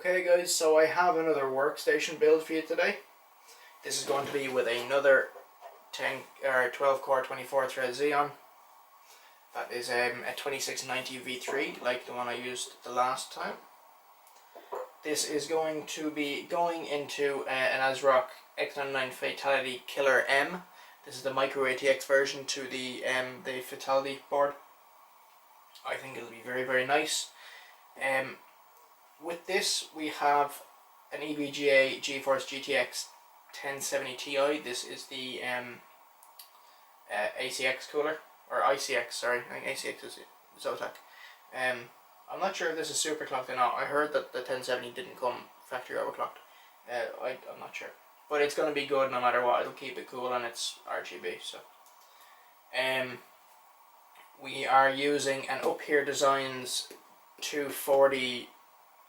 Okay guys, so I have another workstation build for you today. This is going to be with another 12 core 24 thread Xeon. That is a 2690 V3 like the one I used the last time. This is going to be going into an ASRock X99 Fatality Killer M. This is the micro ATX version to the Fatality board. I think it'll be very nice. With this we have an EVGA GeForce GTX 1070 Ti. This is the ACX cooler, or ICX, sorry, I think ACX is Zotac. I'm not sure if this is superclocked or not. I heard that the 1070 didn't come factory overclocked. I'm not sure, but it's going to be good no matter what. It'll keep it cool and it's RGB. So we are using an Up Here Designs 240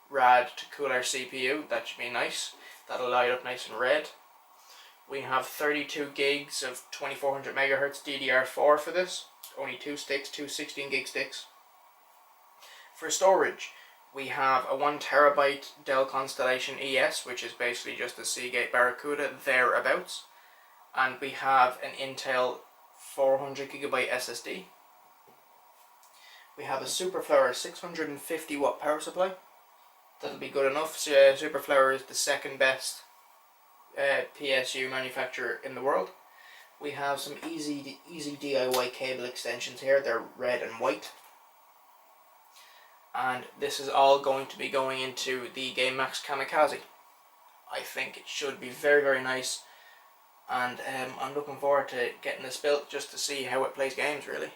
rad to cool our CPU. That should be nice. That'll light up nice and red. We have 32 gigs of 2400 megahertz DDR4 for this. Only two sticks, two 16 gig sticks. For storage, we have a 1 terabyte Dell Constellation ES, which is basically just a Seagate Barracuda thereabouts. And we have an Intel 400 gigabyte SSD. We have a Superflower 650 watt power supply. That'll be good enough. Superflower is the second best PSU manufacturer in the world. We have some easy DIY cable extensions here. They're red and white. And this is all going to be going into the GameMax Kamikaze. I think it should be very nice. And I'm looking forward to getting this built just to see how it plays games, really.